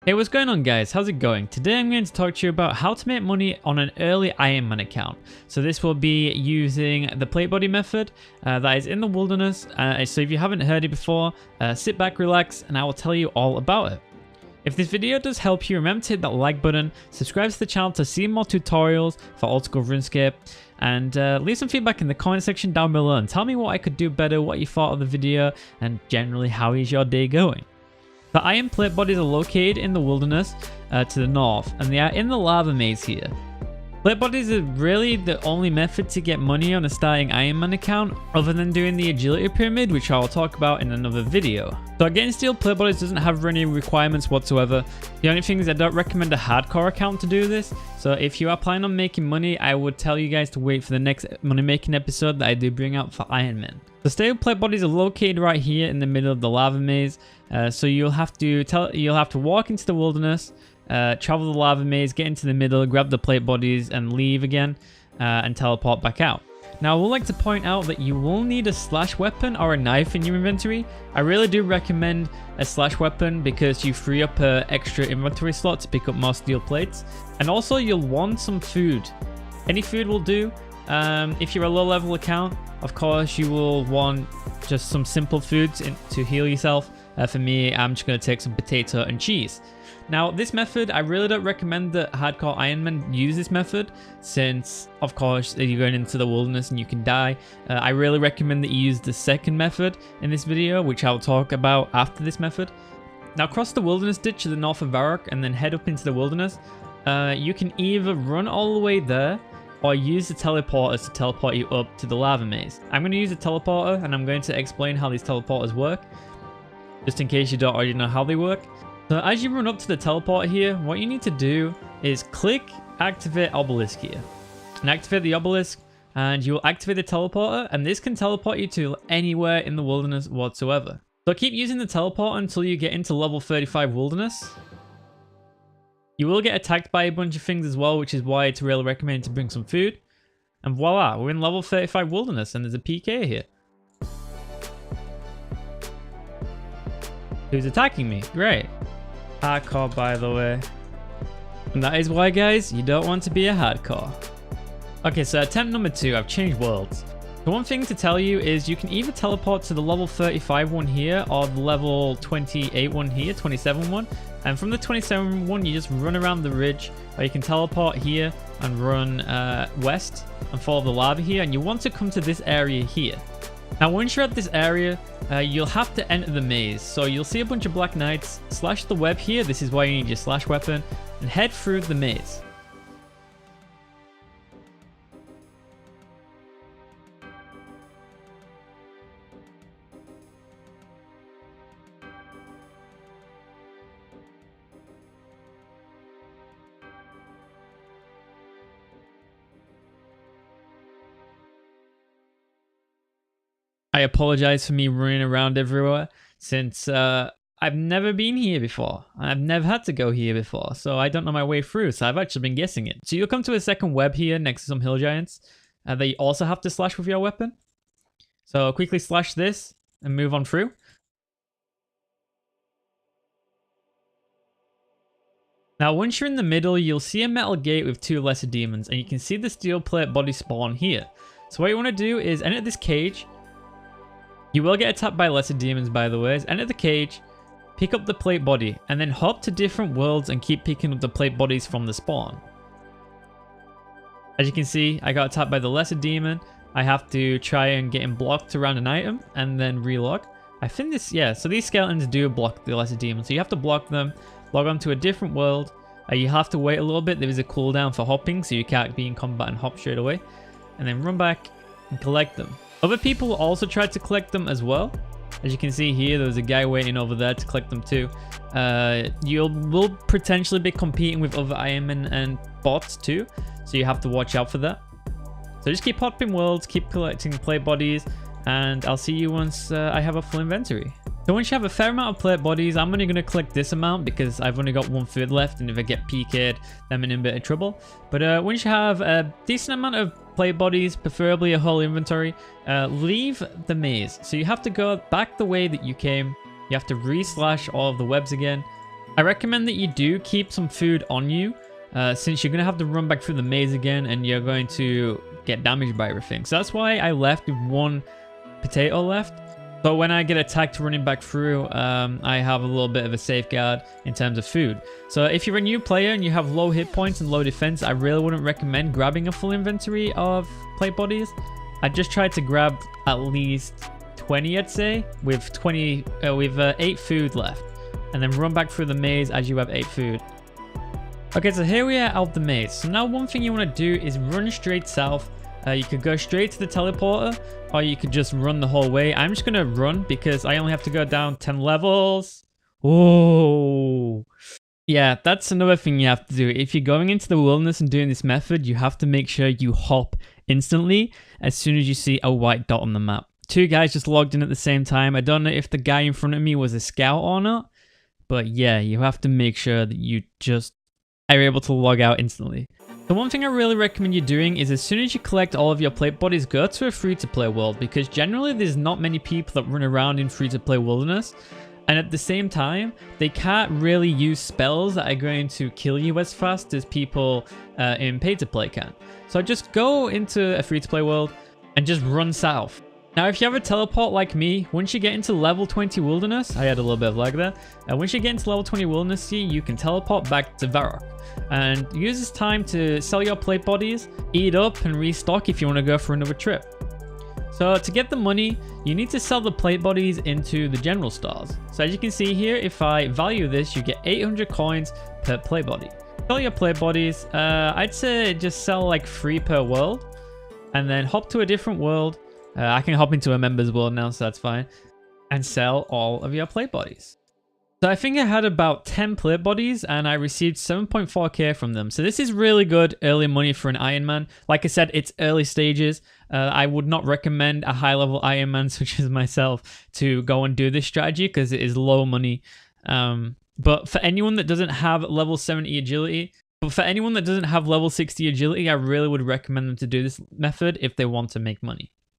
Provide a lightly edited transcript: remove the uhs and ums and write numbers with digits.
Hey, what's going on guys? How's it going? Today I'm going to talk to you about how to make money on an early Ironman account. So this will be using the plate body method that is in the wilderness. So if you haven't heard it before, sit back, relax, and I will tell you all about it. If this video does help you, remember to hit that like button, subscribe to the channel to see more tutorials for old school RuneScape, and leave some feedback in the comment section down below and tell me what I could do better, what you thought of the video, and generally how is your day going. The iron plate bodies are located in the wilderness to the north, and they are in the lava maze here. Plate bodies are really the only method to get money on a starting Ironman account, other than doing the agility pyramid, which I will talk about in another video. So getting steel plate bodies doesn't have any requirements whatsoever. The only thing is I don't recommend a hardcore account to do this. So if you are planning on making money, I would tell you guys to wait for the next money making episode that I do bring out for Ironman. The steel plate bodies are located right here in the middle of the lava maze. So you'll have to walk into the wilderness, travel the lava maze, get into the middle, grab the plate bodies, and leave again, and teleport back out. Now, I would like to point out that you will need a slash weapon or a knife in your inventory. I really do recommend a slash weapon because you free up an extra inventory slot to pick up more steel plates. And also, you'll want some food. Any food will do. If you're a low level account, of course, you will want just some simple foods to heal yourself. For me, I'm just going to take some potato and cheese. Now, this method, I really don't recommend that Hardcore Ironmen use this method, since, of course, you're going into the wilderness and you can die. I really recommend that you use the second method in this video, which I'll talk about after this method. Now, cross the wilderness ditch to the north of Varrock and then head up into the wilderness. You can either run all the way there, or use the teleporters to teleport you up to the lava maze. I'm going to use a teleporter, and I'm going to explain how these teleporters work, just in case you don't already know how they work. So as you run up to the teleporter here, what you need to do is click activate obelisk here. And activate the obelisk, and you will activate the teleporter, and this can teleport you to anywhere in the wilderness whatsoever. So keep using the teleporter until you get into level 35 wilderness. You will get attacked by a bunch of things as well, which is why it's really recommended to bring some food. And voila, we're in level 35 wilderness, and there's a PK here. Who's attacking me? Great. Hardcore, by the way. And that is why, guys, you don't want to be a hardcore. Okay, so attempt number 2, I've changed worlds. The one thing to tell you is you can either teleport to the level 35 one here, or the level 28 one here, 27 one. And from the 27 one, you just run around the ridge, or you can teleport here and run west and follow the lava here. And you want to come to this area here. Now, once you're at this area, you'll have to enter the maze. So you'll see a bunch of black knights, slash the web here. This is why you need your slash weapon, and head through the maze. I apologize for me running around everywhere, since I've never been here before. I've never had to go here before, so I don't know my way through, so I've actually been guessing it. So you'll come to a second web here next to some hill giants that you also have to slash with your weapon. So quickly slash this and move on through. Now, once you're in the middle, you'll see a metal gate with 2 lesser demons, and you can see the steel plate body spawn here. So what you want to do is enter this cage. You will get attacked by lesser demons, by the way. Enter the cage, pick up the plate body, and then hop to different worlds and keep picking up the plate bodies from the spawn. As you can see, I got attacked by the lesser demon. I have to try and get him blocked around an item and then relog. I think this, yeah, so these skeletons do block the lesser demons. So you have to block them, log on to a different world. You have to wait a little bit. There is a cooldown for hopping, so you can't be in combat and hop straight away. And then run back and collect them. Other people also tried to collect them as well. As you can see here, there's a guy waiting over there to collect them too. You will potentially be competing with other Ironmen and bots too, so you have to watch out for that. So just keep hopping worlds, keep collecting plate bodies, and I'll see you once I have a full inventory. So once you have a fair amount of plate bodies, I'm only going to collect this amount because I've only got 1 food left, and if I get PK'd, then I'm in a bit of trouble. But once you have a decent amount of plate bodies, preferably a whole inventory, leave the maze. So you have to go back the way that you came. You have to re-slash all of the webs again, I recommend that you do keep some food on you, since you're going to have to run back through the maze again and you're going to get damaged by everything. So that's why I left with 1 potato left. But when I get attacked running back through, I have a little bit of a safeguard in terms of food. So if you're a new player and you have low hit points and low defense, I really wouldn't recommend grabbing a full inventory of plate bodies. I just tried to grab at least 20, I'd say, with 8 food left. And then run back through the maze as you have 8 food. Okay, so here we are out the maze. So now one thing you want to do is run straight south. You could go straight to the teleporter, or you could just run the whole way. I'm just going to run because I only have to go down 10 levels. Oh, yeah, that's another thing you have to do. If you're going into the wilderness and doing this method, you have to make sure you hop instantly as soon as you see a white dot on the map. 2 guys just logged in at the same time. I don't know if the guy in front of me was a scout or not, but yeah, you have to make sure that you just are able to log out instantly. The one thing I really recommend you doing is as soon as you collect all of your plate bodies, go to a free-to-play world, because generally there's not many people that run around in free-to-play wilderness, and at the same time they can't really use spells that are going to kill you as fast as people in pay-to-play can. So just go into a free-to-play world and just run south. Now, if you have a teleport like me, once you get into level 20 wilderness, I had a little bit of lag there. Once you get into level 20 wilderness, you can teleport back to Varrock and use this time to sell your plate bodies, eat up, and restock if you want to go for another trip. So to get the money, you need to sell the plate bodies into the general stores. So as you can see here, if I value this, you get 800 coins per plate body. Sell your plate bodies. I'd say just sell like 3 per world, and then hop to a different world. I can hop into a members world now, so that's fine. And sell all of your plate bodies. So I think I had about 10 plate bodies and I received 7.4k from them. So this is really good early money for an Ironman. Like I said, it's early stages. I would not recommend a high level Ironman such as myself to go and do this strategy because it is low money. But for anyone that doesn't have level 70 agility, for anyone that doesn't have level 60 agility, I really would recommend them to do this method if they want to make money.